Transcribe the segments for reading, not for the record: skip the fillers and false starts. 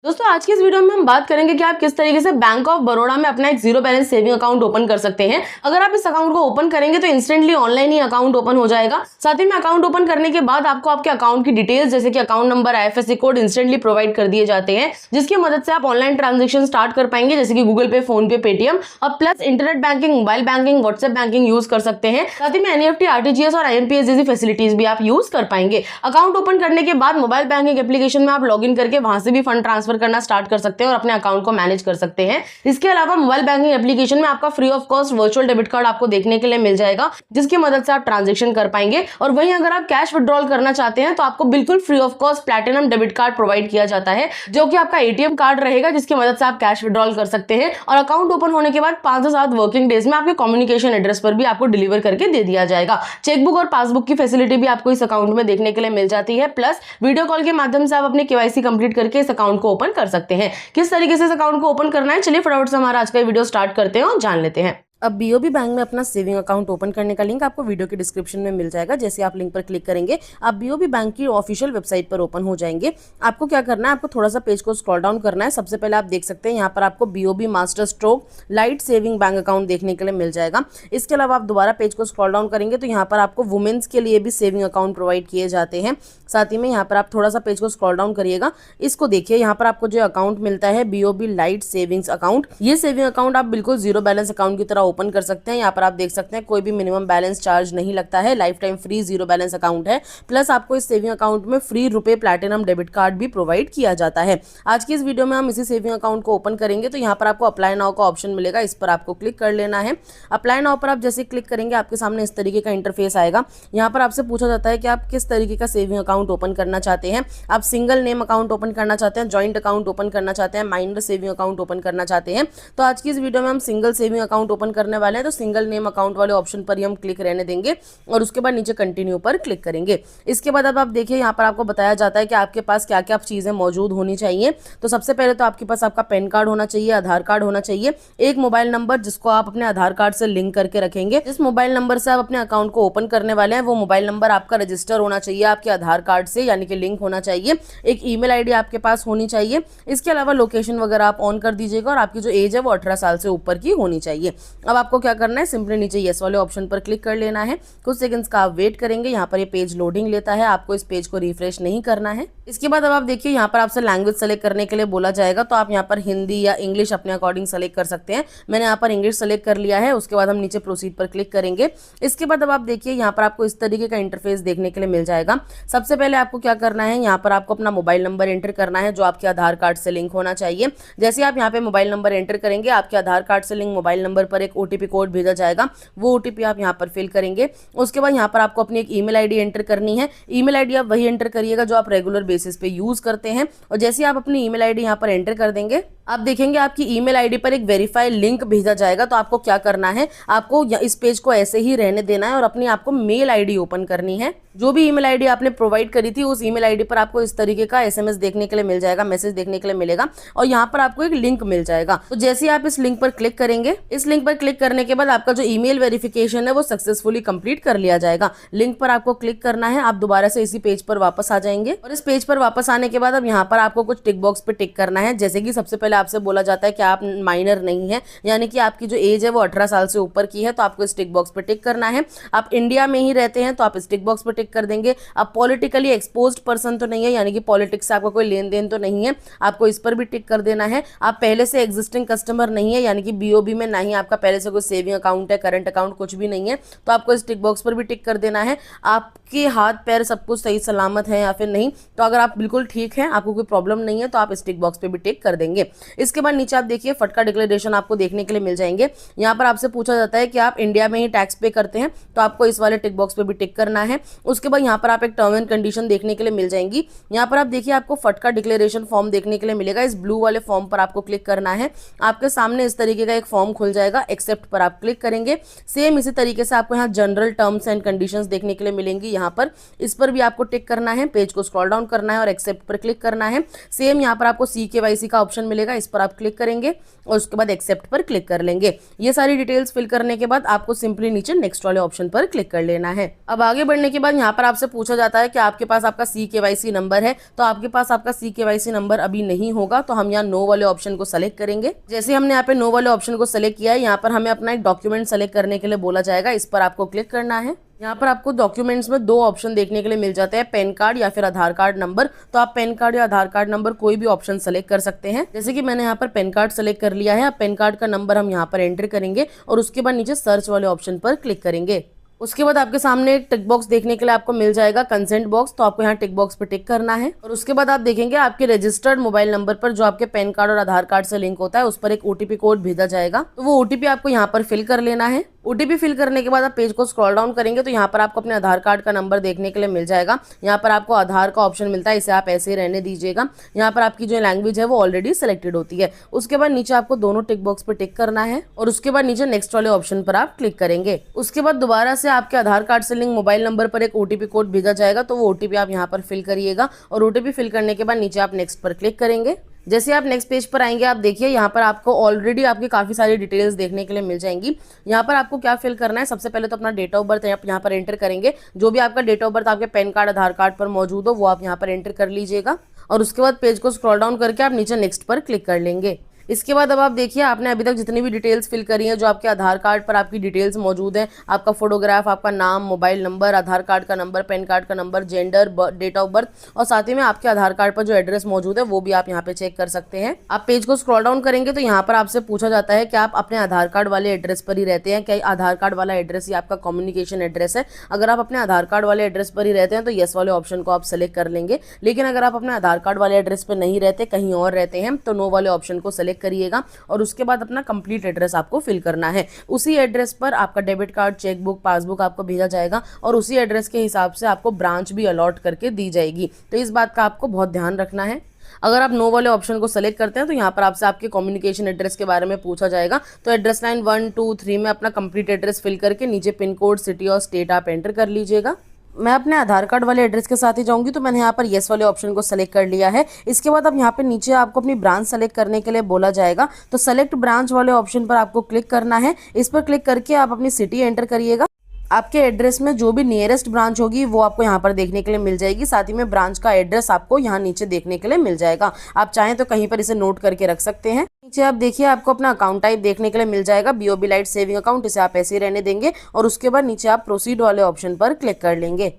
दोस्तों आज की इस वीडियो में हम बात करेंगे कि आप किस तरीके से बैंक ऑफ बड़ौदा में अपना एक zero balance saving account open कर सकते हैं। अगर आप इस अकाउंट को ओपन करेंगे तो इंस्टेंटली ऑनलाइन ही अकाउंट ओपन हो जाएगा। साथ ही में अकाउंट ओपन करने के बाद आपको आपके अकाउंट की डिटेल्स जैसे कि account number, IFSC code instantly provide कर दिए जाते हैं, जिसकी मदद से आप ऑनलाइन ट्रांजेक्शन स्टार्ट कर पाएंगे, जैसे कि गूगल पे, फोन पे, पेटीएम और plus internet banking, mobile banking, WhatsApp banking use कर सकते हैं। साथ ही में एनईएफटी, आरटीजीएस और आईएमपीएस जैसी फैसिलिटीज भी आप यूज कर पाएंगे। अकाउंट ओपन करने के बाद मोबाइल बैंकिंग एप्लीकेशन में आप लॉग इन करके वहां से भी फंड ट्रांसफर करना स्टार्ट कर सकते हैं और अपने अकाउंट को मैनेज कर सकते हैं। इसके अलावा मोबाइल बैंकिंग एप्लीकेशन में आपका free of cost virtual debit card आपको देखने के लिए मिल जाएगा, जिसकी मदद से आप ट्रांजैक्शन कर पाएंगे। और वहीं अगर आप कैश विड्रॉल करना चाहते हैं तो आपको बिल्कुल free of cost platinum debit card provide किया जाता है, जो कि आपका एटीएम कार्ड रहेगा, जिसकी मदद से आप कैश विड्रॉल कर सकते हैं। और अकाउंट ओपन होने के बाद 5 से 7 वर्किंग डेज में आपके कम्युनिकेशन एड्रेस पर भी आपको डिलीवर करके दे दिया जाएगा। चेकबुक और पासबुक की फैसिलिटी भी आपको इस अकाउंट में देखने के लिए मिल जाती है। प्लस वीडियो कॉल के माध्यम से आप अपने केवाईसी कंप्लीट करके इस अकाउंट को ओपन कर सकते हैं। किस तरीके से अकाउंट को ओपन करना है, चलिए फटाफट से हमारा आज का वीडियो स्टार्ट करते हैं और जान लेते हैं। अब बीओबी बैंक में अपना सेविंग अकाउंट ओपन करने का लिंक आपको वीडियो के डिस्क्रिप्शन में मिल जाएगा। जैसे आप लिंक पर क्लिक करेंगे आप बीओबी बैंक की ऑफिशियल वेबसाइट पर ओपन हो जाएंगे। आपको क्या करना है, आपको थोड़ा सा पेज को स्क्रॉल डाउन करना है। सबसे पहले आप देख सकते हैं यहाँ पर आपको BOB master stroke light saving bank account देखने के लिए मिल जाएगा। इसके अलावा आप दोबारा पेज को स्क्रॉल डाउन करेंगे तो यहाँ पर आपको वुमेन्स के लिए भी सेविंग अकाउंट प्रोवाइड किए जाते हैं। साथ ही में यहाँ पर आप थोड़ा सा पेज को स्क्रॉल डाउन करिएगा, इसको देखिए, यहाँ पर आपको जो अकाउंट मिलता है बीओबी लाइट सेविंग्स अकाउंट, ये सेविंग अकाउंट आप बिल्कुल जीरो बैलेंस अकाउंट की तरह ओपन कर सकते हैं। पर आप देख सकते हैं कोई भी मिनिमम बैलेंस चार्ज नहीं लगता है, life time free zero balance account है। प्लस आपको इस सेविंग अकाउंट में फ्री रुपए प्लैटिनम डेबिट कार्ड भी प्रोवाइड किया जाता है। आज की इस वीडियो में हम इसी सेविंग अकाउंट को ओपन करेंगे तो यहाँ पर आपको अप्लाई नाउ का ऑप्शन मिलेगा, इस पर आपको क्लिक कर लेना है। अप्लाई नाउ पर आप जैसे क्लिक करेंगे आपके सामने इस तरीके का इंटरफेस आएगा। यहाँ पर आपसे पूछा जाता है कि आप किस तरीके का सेविंग अकाउंट ओपन करना चाहते हैं। आप सिंगल नेम अकाउंट ओपन करना चाहते हैं, ज्वाइंट अकाउंट ओपन करना चाहते हैं, माइनर सेविंग अकाउंट ओपन करना चाहते हैं। तो आज की इस वीडियो में हम सिंगल सेविंग अकाउंट ओपन करने वाले हैं, तो सिंगल नेम अकाउंट वाले ऑप्शन पर ही हम क्लिक रहने देंगे और उसके बाद नीचे कंटिन्यू पर क्लिक करेंगे। इसके बाद अब आप देखिए यहाँ पर आपको बताया जाता है कि आपके पास क्या क्या चीजें मौजूद होनी चाहिए। तो सबसे पहले तो आपके पास आपका पैन कार्ड होना चाहिए, आधार कार्ड होना चाहिए, एक मोबाइल नंबर जिसको आप अपने आधार कार्ड से लिंक करके रखेंगे। जिस मोबाइल नंबर से आप अपने अकाउंट को ओपन करने वाले हैं वो मोबाइल नंबर आपका रजिस्टर होना चाहिए आपके आधार कार्ड से, यानी कि लिंक होना चाहिए। एक ईमेल आईडी आपके पास होनी चाहिए। इसके अलावा लोकेशन वगैरह आप ऑन कर दीजिएगा और आपकी जो एज है वो 18 साल से ऊपर की होनी चाहिए। अब आपको क्या करना है, सिंपली नीचे येस वाले ऑप्शन पर क्लिक कर लेना है। कुछ सेकंड्स का आप वेट करेंगे, यहाँ पर ये पेज लोडिंग लेता है, आपको इस पेज को रिफ्रेश नहीं करना है। इसके बाद अब आप देखिए यहाँ पर आपसे लैंग्वेज सेलेक्ट करने के लिए बोला जाएगा, तो आप यहाँ पर हिंदी या इंग्लिश अपने अकॉर्डिंग सेलेक्ट कर सकते हैं। मैंने यहाँ पर इंग्लिश सेलेक्ट कर लिया है। उसके बाद हम नीचे प्रोसीड पर क्लिक करेंगे। इसके बाद अब आप देखिए यहाँ पर आपको इस तरीके का इंटरफेस देखने के लिए मिल जाएगा। सबसे पहले आपको क्या करना है, यहाँ पर आपको अपना मोबाइल नंबर एंटर करना है जो आपके आधार कार्ड से लिंक होना चाहिए। जैसे आप यहाँ पे मोबाइल नंबर एंटर करेंगे आपके आधार कार्ड से लिंक मोबाइल नंबर पर एक ओटीपी कोड भेजा जाएगा, वो ओटीपी आप यहाँ पर फिल करेंगे। उसके बाद यहाँ पर आपको अपनी एक ईमेल आईडी एंटर करनी है। ईमेल आईडी आप वही एंटर करिएगा जो आप रेगुलर बेसिस पे यूज करते हैं। और जैसे आप अपनी ईमेल आईडी यहाँ पर एंटर कर देंगे आप देखेंगे आपकी ईमेल आईडी पर एक वेरीफाई लिंक भेजा जाएगा। तो आपको क्या करना है, आपको इस पेज को ऐसे ही रहने देना है और अपनी आपको मेल आईडी ओपन करनी है। जो भी ईमेल आईडी आपने प्रोवाइड करी थी उस ईमेल आईडी पर आपको इस तरीके का एसएमएस देखने के लिए मिल जाएगा, मैसेज देखने के लिए मिलेगा और यहाँ पर आपको एक लिंक मिल जाएगा। तो जैसे आप इस लिंक पर क्लिक करेंगे, इस लिंक पर क्लिक करने के बाद आपका जो ईमेल वेरिफिकेशन है वो सक्सेसफुली कंप्लीट कर लिया जाएगा। लिंक पर आपको क्लिक करना है, आप दोबारा से इसी पेज पर वापस आ जाएंगे और इस पेज पर वापस आने के बाद अब यहाँ पर आपको कुछ टिक बॉक्स पे टिक करना है। जैसे कि सबसे पहले आपसे बोला जाता है कि आप माइनर नहीं है, यानी कि आपकी जो एज है वो 18 साल से ऊपर की है, तो आपको इस टिक बॉक्स पे टिक करना है। आप इंडिया में ही रहते हैं तो आप इस टिक बॉक्स पे टिक कर देंगे। आप पॉलिटिकली एक्सपोज्ड पर्सन तो नहीं है, यानी कि पॉलिटिक्स से आपका कोई लेन देन तो नहीं है, आपको इस पर भी टिक कर देना है। आप पहले से एग्जिस्टिंग कस्टमर नहीं है, यानी कि बीओबी में नहीं आपका पहले से कोई सेविंग अकाउंट है, करंट अकाउंट कुछ भी नहीं है, तो आपको इस टिक बॉक्स पर भी टिक कर देना है। आपके हाथ पैर सब कुछ सही सलामत है या फिर नहीं, तो अगर आप बिल्कुल ठीक है, आपको कोई प्रॉब्लम नहीं है, तो आप इस टिक बॉक्स पे भी टिक कर देंगे। इसके बाद नीचे आप देखिए फटका डिक्लेरेशन आपको देखने के लिए मिल जाएंगे। यहाँ पर आपसे पूछा जाता है कि आप इंडिया में ही टैक्स पे करते हैं, तो आपको इस वाले टिक बॉक्स पे भी टिक करना है। उसके बाद यहाँ पर आप एक टर्म एंड कंडीशन देखने के लिए मिल जाएंगी। यहाँ पर आप देखिए आपको फटका डिक्लेरेशन फॉर्म देखने के लिए मिलेगा। इस ब्लू वाले फॉर्म पर आपको क्लिक करना है। आपके सामने इस तरीके का एक फॉर्म खुल जाएगा, एक्सेप्ट पर आप क्लिक करेंगे। सेम इसी तरीके से आपको यहाँ जनरल टर्म्स एंड कंडीशंस देखने के लिए मिलेंगी। यहाँ पर इस पर भी आपको टिक करना है, पेज को स्क्रॉल डाउन करना है और एक्सेप्ट पर क्लिक करना है। सेम यहाँ पर आपको CKYC का ऑप्शन मिलेगा, इस पर आप क्लिक करेंगे और उसके बाद एक्सेप्ट पर क्लिक कर लेंगे। ये सारी डिटेल्स फिल करने के बाद आपको सिंपली नीचे नेक्स्ट वाले ऑप्शन पर क्लिक कर लेना है। अब आगे बढ़ने के बाद यहाँ पर आपसे पूछा जाता है कि आपके पास आपका CKYC नंबर है, तो आपके पास आपका CKYC नंबर अभी नहीं होगा, तो हम यहाँ नो वाले ऑप्शन को सेलेक्ट करेंगे। जैसे हमने यहाँ पे नो वाले ऑप्शन को सेलेक्ट किया है, यहाँ पर हमें अपना एक डॉक्यूमेंट सेलेक्ट करने के लिए बोला जाएगा, इस पर आपको क्लिक करना है। यहाँ पर आपको डॉक्यूमेंट्स में 2 ऑप्शन देखने के लिए मिल जाते हैं, पैन कार्ड या फिर आधार कार्ड नंबर। तो आप पैन कार्ड या आधार कार्ड नंबर कोई भी ऑप्शन सेलेक्ट कर सकते हैं। जैसे कि मैंने यहाँ पर पैन कार्ड सेलेक्ट कर लिया है। अब पैन कार्ड का नंबर हम यहाँ पर एंटर करेंगे और उसके बाद नीचे सर्च वाले ऑप्शन पर क्लिक करेंगे। उसके बाद आपके सामने एक टिक बॉक्स देखने के लिए आपको मिल जाएगा, कंसेंट बॉक्स, तो आपको यहाँ टिक बॉक्स पे टिक करना है। और उसके बाद आप देखेंगे आपके रजिस्टर्ड मोबाइल नंबर पर जो आपके पैन कार्ड और आधार कार्ड से लिंक होता है उस पर एक OTP कोड भेजा जाएगा, तो वो OTP आपको यहाँ पर फिल कर लेना है। OTP फिल करने के बाद आप पेज को स्क्रॉल डाउन करेंगे तो यहाँ पर आपको अपने आधार कार्ड का नंबर देखने के लिए मिल जाएगा। यहाँ पर आपको आधार का ऑप्शन मिलता है, इसे आप ऐसे ही रहने दीजिएगा। यहाँ पर आपकी जो लैंग्वेज है वो ऑलरेडी सिलेक्टेड होती है। उसके बाद नीचे आपको दोनों टिक बॉक्स पर टिक करना है और उसके बाद नीचे नेक्स्ट वाले ऑप्शन पर आप क्लिक करेंगे। उसके बाद दोबारा से आपके आधार कार्ड से लिंक मोबाइल नंबर पर एक OTP कोड भेजा जाएगा, तो वो OTP आप यहाँ पर फिल करिएगा और OTP फिल करने के बाद नीचे आप नेक्स्ट पर क्लिक करेंगे। जैसे आप नेक्स्ट पेज पर आएंगे आप देखिए यहाँ पर आपको ऑलरेडी आपकी काफ़ी सारी डिटेल्स देखने के लिए मिल जाएंगी। यहाँ पर आपको क्या फिल करना है, सबसे पहले तो अपना डेट ऑफ बर्थ आप यहाँ पर एंटर करेंगे। जो भी आपका डेट ऑफ बर्थ आपके पैन कार्ड आधार कार्ड पर मौजूद हो वो आप यहाँ पर एंटर कर लीजिएगा और उसके बाद पेज को स्क्रॉल डाउन करके आप नीचे नेक्स्ट पर क्लिक कर लेंगे। इसके बाद अब आप देखिए आपने अभी तक जितनी भी डिटेल्स फिल करी हैं, जो आपके आधार कार्ड पर आपकी डिटेल्स मौजूद हैं, आपका फोटोग्राफ, आपका नाम, मोबाइल नंबर, आधार कार्ड का नंबर, पैन कार्ड का number, gender, date of birth और साथ ही में आपके आधार कार्ड पर जो एड्रेस मौजूद है वो भी आप यहाँ पे चेक कर सकते हैं। आप पेज को स्क्रॉल डाउन करेंगे तो यहाँ पर आपसे पूछा जाता है कि आप अपने आधार कार्ड वाले एड्रेस पर ही रहते हैं, क्या आधार कार्ड वाला एड्रेस ही आपका कम्युनिकेशन एड्रेस है। अगर आप अपने आधार कार्ड वाले एड्रेस पर ही रहते हैं तो येस वाले ऑप्शन को आप सेलेक्ट कर लेंगे, लेकिन अगर आप अपने आधार कार्ड वाले एड्रेस पर नहीं रहते, कहीं और रहते हैं, तो नो वाले ऑप्शन को सेलेक्ट करिएगा और उसके बाद अपना कंप्लीट एड्रेस आपको फिल करना है। उसी एड्रेस पर आपका डेबिट कार्ड, चेकबुक, पासबुक आपको भेजा जाएगा और उसी एड्रेस के हिसाब से आपको ब्रांच भी अलॉट करके दी जाएगी। तो इस बात का आपको बहुत ध्यान रखना है। अगर आप नो वाले ऑप्शन को सेलेक्ट करते हैं तो यहाँ पर आपसे आपके कम्युनिकेशन एड्रेस के बारे में पूछा जाएगा, तो एड्रेस लाइन 1, 2, 3 में अपना कंप्लीट एड्रेस फिल करके नीचे पिन कोड, सिटी और स्टेट आप एंटर कर लीजिएगा। मैं अपने आधार कार्ड वाले एड्रेस के साथ ही जाऊंगी, तो मैंने यहाँ पर येस वाले ऑप्शन को सेलेक्ट कर लिया है। इसके बाद अब यहाँ पे नीचे आपको अपनी ब्रांच सेलेक्ट करने के लिए बोला जाएगा, तो सेलेक्ट ब्रांच वाले ऑप्शन पर आपको क्लिक करना है। इस पर क्लिक करके आप अपनी सिटी एंटर करिएगा। आपके एड्रेस में जो भी नियरेस्ट ब्रांच होगी वो आपको यहाँ पर देखने के लिए मिल जाएगी। साथ ही में ब्रांच का एड्रेस आपको यहाँ नीचे देखने के लिए मिल जाएगा। आप चाहें तो कहीं पर इसे नोट करके रख सकते हैं। नीचे आप देखिए आपको अपना अकाउंट टाइप देखने के लिए मिल जाएगा, BOB लाइट सेविंग अकाउंट, इसे आप ऐसे ही रहने देंगे और उसके बाद नीचे आप प्रोसीड वाले ऑप्शन पर क्लिक कर लेंगे।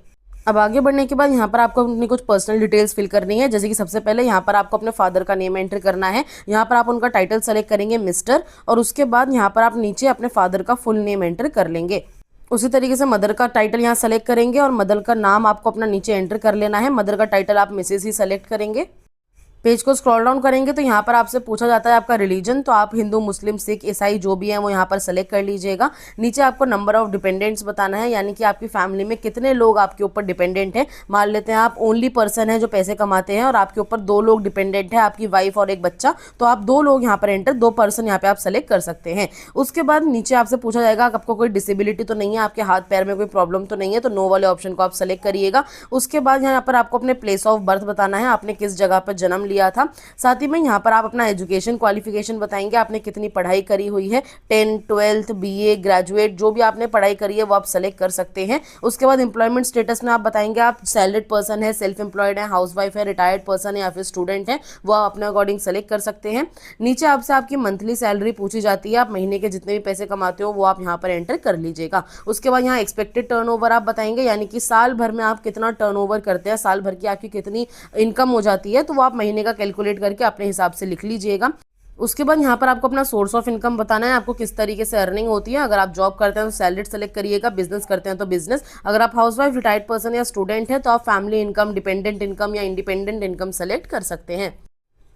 अब आगे बढ़ने के बाद यहाँ पर आपको अपनी कुछ पर्सनल डिटेल्स फिल करनी है। जैसे कि सबसे पहले यहाँ पर आपको अपने फादर का नेम एंटर करना है। यहाँ पर आप उनका टाइटल सेलेक्ट करेंगे मिस्टर, और उसके बाद यहाँ पर आप नीचे अपने फादर का फुल नेम एंटर कर लेंगे। उसी तरीके से मदर का टाइटल यहाँ सेलेक्ट करेंगे और मदर का नाम आपको अपना नीचे एंटर कर लेना है। मदर का टाइटल आप मिसेस ही सेलेक्ट करेंगे। पेज को स्क्रॉल डाउन करेंगे तो यहाँ पर आपसे पूछा जाता है आपका रिलीजन, तो आप हिंदू, मुस्लिम, सिख, ईसाई जो भी हैं वो यहाँ पर सेलेक्ट कर लीजिएगा। नीचे आपको नंबर ऑफ डिपेंडेंट्स बताना है, यानी कि आपकी फैमिली में कितने लोग आपके ऊपर डिपेंडेंट हैं। मान लेते हैं आप ओनली पर्सन है जो पैसे कमाते हैं और आपके ऊपर 2 लोग डिपेंडेंट है, आपकी वाइफ और एक बच्चा, तो आप 2 लोग यहाँ पर एंटर, 2 पर्सन यहाँ पे आप सेलेक्ट कर सकते हैं। उसके बाद नीचे आपसे पूछा जाएगा आपको कोई डिसेबिलिटी तो नहीं है, आपके हाथ पैर में कोई प्रॉब्लम तो नहीं है, तो नो वाले ऑप्शन को आप सेलेक्ट करिएगा। उसके बाद यहाँ पर आपको अपने प्लेस ऑफ बर्थ बताना है, आपने किस जगह पर जन्म लिया था। साथ ही में यहाँ पर आप अपना एजुकेशन क्वालिफिकेशन बताएंगे, आपने कितनी पढ़ाई करी हुई है, 10th, 12th, BA, ग्रेजुएट, जो भी आपने पढ़ाई करी है वो आप सेलेक्ट कर सकते हैं। उसके बाद एम्प्लॉयमेंट स्टेटस में आप बताएंगे आप सैलरीड पर्सन है, सेल्फ एम्प्लॉयड है, हाउसवाइफ है, रिटायर्ड पर्सन है या फिर स्टूडेंट है, वो आप अपने अकॉर्डिंग सेलेक्ट कर सकते हैं। नीचे आपसे आपकी मंथली सैलरी पूछी जाती है, आप महीने के जितने भी पैसे कमाते हो वो आप यहाँ पर एंटर कर लीजिएगा। उसके बाद यहाँ एक्सपेक्टेड टर्नओवर आप बताएंगे, यानी कि साल भर में आप कितना टर्नओवर करते हैं, साल भर की आपकी कितनी इनकम हो जाती है, तो वो आप महीने का कैलकुलेट करके अपने हिसाब से लिख लीजिएगा। उसके बाद यहाँ पर आपको अपना सोर्स ऑफ इनकम बताना है, आपको किस तरीके से अर्निंग होती है। अगर आप जॉब करते हैं तो सैलरी सेलेक्ट करिएगा, बिजनेस करते हैं तो बिजनेस, अगर आप हाउसवाइफ, रिटायर्ड पर्सन या स्टूडेंट है तो आप फैमिली इनकम, डिपेंडेंट इनकम या इंडिपेंडेंट इनकम सेलेक्ट कर सकते हैं।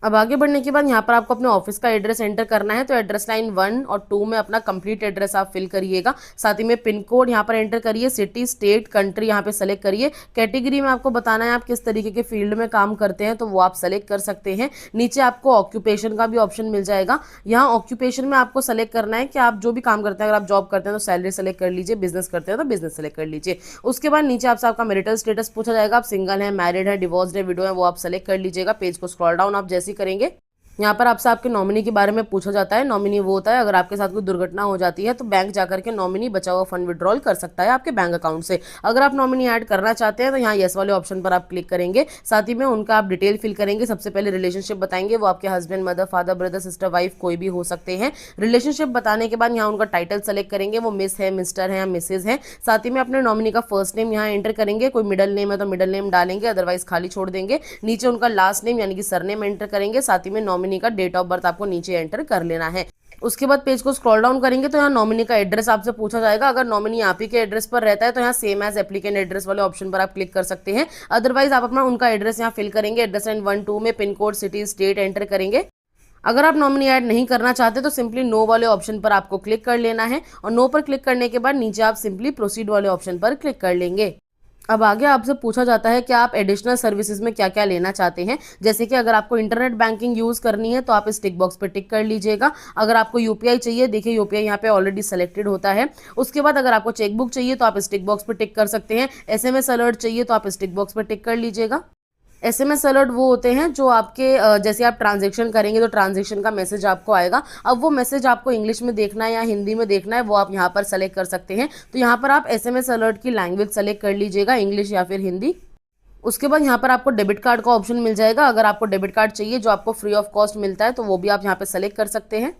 अब आगे बढ़ने के बाद यहाँ पर आपको अपने ऑफिस का एड्रेस एंटर करना है। तो एड्रेस लाइन 1 और 2 में अपना कंप्लीट एड्रेस आप फिल करिएगा। साथ ही में पिन कोड यहाँ पर एंटर करिए, सिटी, स्टेट, कंट्री यहाँ पे सेलेक्ट करिए। कैटेगरी में आपको बताना है आप किस तरीके के फील्ड में काम करते हैं, तो वो आप सेलेक्ट कर सकते हैं। नीचे आपको ऑक्यूपेशन का भी ऑप्शन मिल जाएगा। यहाँ ऑक्यूपेशन में आपको सेलेक्ट करना है कि आप जो भी काम करते हैं, अगर आप जॉब करते हैं तो सैलरी सेलेक्ट कर लीजिए, बिजनेस करते हैं तो बिजनेस सेलेक्ट कर लीजिए। उसके बाद नीचे आपसे आपका मैरिटल स्टेटस पूछा जाएगा, आप सिंगल है, मैरिड है, डिवोर्स्ड है, विडो है, वो आप सेलेक्ट कर लीजिएगा। पेज को स्क्रॉल डाउन आप जैसे ही करेंगे यहाँ पर आपसे आपके नॉमिनी के बारे में पूछा जाता है। नॉमिनी वो होता है अगर आपके साथ कोई दुर्घटना हो जाती है तो बैंक जाकर के नॉमिनी बचा हुआ फंड विड्रॉल कर सकता है आपके बैंक अकाउंट से। अगर आप नॉमिनी ऐड करना चाहते हैं तो यहाँ येस वाले ऑप्शन पर आप क्लिक करेंगे। साथ ही में उनका आप डिटेल फिल करेंगे। सबसे पहले रिलेशनशिप बताएंगे, वो आपके husband, mother, father, brother, sister, wife कोई भी हो सकते हैं। रिलेशनशिप बताने के बाद यहाँ उनका टाइटल सेलेक्ट करेंगे, वो मिस है, मिस्टर है या मिसेज है। साथ ही में अपने नॉमिनी का फर्स्ट नेम यहाँ एंटर करेंगे, कोई मिडल नेम है तो मिडल नेम डालेंगे, अदरवाइज खाली छोड़ देंगे। नीचे उनका लास्ट नेम यानी कि सरनेम एंटर करेंगे। साथ ही में नॉमिनी का डेट ऑफ बर्थ आपको नीचे एंटर कर लेना है। उसके बाद पेज को स्क्रॉल डाउन करेंगे तो यहाँ नॉमिनी का एड्रेस आपसे पूछा जाएगा। अगर नॉमिनी आप ही के एड्रेस पर रहता है तो यहाँ सेम एज एप्लीकेंट एड्रेस वाले ऑप्शन पर आप क्लिक कर सकते हैं। अदरवाइज आप अपना उनका एड्रेस यहाँ फिल करेंगे। एड्रेस लाइन 1, 2 में pin code, city, state enter करेंगे। अगर आप नॉमिनी ऐड नहीं करना चाहते तो सिंपली नो वाले ऑप्शन पर आपको क्लिक कर लेना है और नो पर क्लिक करने के बाद नीचे आप सिंपली प्रोसीड वाले ऑप्शन पर क्लिक कर लेंगे। अब आगे आपसे पूछा जाता है कि आप एडिशनल सर्विसेज में क्या क्या लेना चाहते हैं। जैसे कि अगर आपको इंटरनेट बैंकिंग यूज़ करनी है तो आप इस टिक बॉक्स पे टिक कर लीजिएगा। अगर आपको यूपीआई चाहिए, देखिए यूपीआई यहाँ पे ऑलरेडी सेलेक्टेड होता है। उसके बाद अगर आपको चेकबुक चाहिए तो आप इस टिक बॉक्स पे टिक कर सकते हैं। एसएमएस अलर्ट चाहिए तो आप इस टिक बॉक्स पे टिक कर लीजिएगा। एसएमएस अलर्ट वो होते हैं जो आपके जैसे आप ट्रांजैक्शन करेंगे तो ट्रांजैक्शन का मैसेज आपको आएगा। अब वो मैसेज आपको इंग्लिश में देखना है या हिंदी में देखना है, वो आप यहाँ पर सेलेक्ट कर सकते हैं। तो यहाँ पर आप एसएमएस अलर्ट की लैंग्वेज सेलेक्ट कर लीजिएगा, इंग्लिश या फिर हिंदी। उसके बाद यहाँ पर आपको डेबिट कार्ड का ऑप्शन मिल जाएगा। अगर आपको डेबिट कार्ड चाहिए जो आपको फ्री ऑफ कॉस्ट मिलता है तो वो भी आप यहाँ पे सेलेक्ट कर सकते हैं।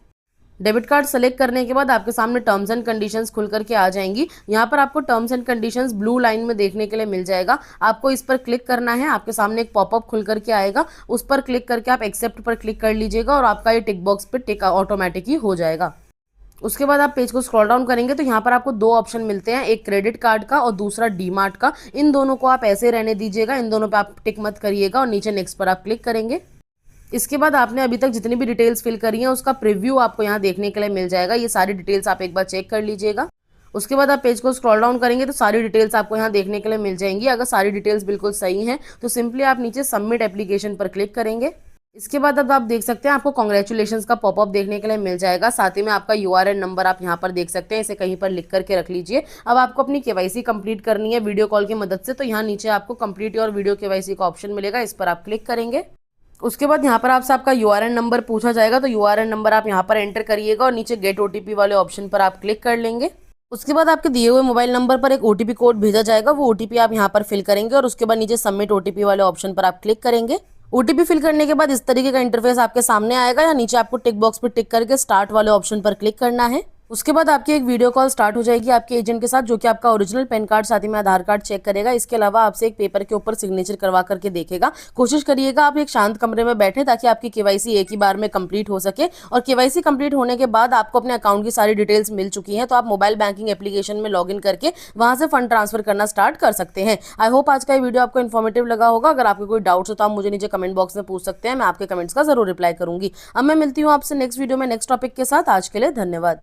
डेबिट कार्ड सेलेक्ट करने के बाद आपके सामने टर्म्स एंड कंडीशंस खुल करके आ जाएंगी। यहाँ पर आपको terms and conditions blue line में देखने के लिए मिल जाएगा। आपको इस पर क्लिक करना है। आपके सामने एक पॉपअप खुल करके आएगा, उस पर क्लिक करके आप एक्सेप्ट पर क्लिक कर लीजिएगा और आपका ये टिक बॉक्स पे टिक ऑटोमेटिक ही हो जाएगा। उसके बाद आप पेज को स्क्रॉल डाउन करेंगे तो यहाँ पर आपको दो ऑप्शन मिलते हैं, एक क्रेडिट कार्ड का और दूसरा डीमार्ट का। इन दोनों को आप ऐसे रहने दीजिएगा, इन दोनों पे आप टिक मत करिएगा और नीचे नेक्स्ट पर आप क्लिक करेंगे। इसके बाद आपने अभी तक जितनी भी डिटेल्स फिल करी हैं उसका प्रीव्यू आपको यहाँ देखने के लिए मिल जाएगा। ये सारी डिटेल्स आप एक बार चेक कर लीजिएगा। उसके बाद आप पेज को स्क्रॉल डाउन करेंगे तो सारी डिटेल्स आपको यहाँ देखने के लिए मिल जाएंगी। अगर सारी डिटेल्स बिल्कुल सही हैं तो सिंपली आप नीचे सबमिट एप्लीकेशन पर क्लिक करेंगे। इसके बाद अब आप देख सकते हैं आपको कॉन्ग्रेचुलेशंस का पॉपअप देखने के लिए मिल जाएगा। साथ ही में आपका यूआरएन नंबर आप यहाँ पर देख सकते हैं, इसे कहीं पर लिख करके रख लीजिए। अब आपको अपनी केवाईसी कंप्लीट करनी है वीडियो कॉल की मदद से, तो यहाँ नीचे आपको कंप्लीट योर वीडियो केवाईसी का ऑप्शन मिलेगा, इस पर आप क्लिक करेंगे। उसके बाद यहाँ पर आपसे आपका यूआरएन नंबर पूछा जाएगा, तो यूआरएन नंबर आप यहाँ पर एंटर करिएगा और नीचे गेट ओटीपी वाले ऑप्शन पर आप क्लिक कर लेंगे। उसके बाद आपके दिए हुए मोबाइल नंबर पर एक ओटीपी कोड भेजा जाएगा, वो ओटीपी आप यहाँ पर फिल करेंगे और उसके बाद नीचे सबमिट ओटीपी वाले ऑप्शन पर आप क्लिक करेंगे। ओटीपी फिल करने के बाद इस तरीके का इंटरफेस आपके सामने आएगा। या नीचे आपको टिक बॉक्स पर टिक करके स्टार्ट वाले ऑप्शन पर क्लिक करना है। उसके बाद आपकी एक वीडियो कॉल स्टार्ट हो जाएगी आपके एजेंट के साथ, जो कि आपका ओरिजिनल पैन कार्ड साथ ही में आधार कार्ड चेक करेगा। इसके अलावा आपसे एक पेपर के ऊपर सिग्नेचर करवा करके देखेगा। कोशिश करिएगा आप एक शांत कमरे में बैठे ताकि आपकी केवाईसी एक ही बार में कंप्लीट हो सके। और केवाईसी कंप्लीट होने के बाद आपको अपने अकाउंट की सारी डिटेल्स मिल चुकी हैं, तो आप मोबाइल बैंकिंग एप्लीकेशन में लॉगिन करके वहां से फंड ट्रांसफर करना स्टार्ट कर सकते हैं। आई होप आज का ये वीडियो आपको इन्फॉर्मेटिव लगा होगा। अगर आपको कोई डाउट्स हो तो आप मुझे नीचे कमेंट बॉक्स में पूछ सकते हैं, मैं आपके कमेंट्स का जरूर रिप्लाई करूंगी। अब मैं मिलती हूँ आपसे नेक्स्ट वीडियो में नेक्स्ट टॉपिक के साथ। आज के लिए धन्यवाद।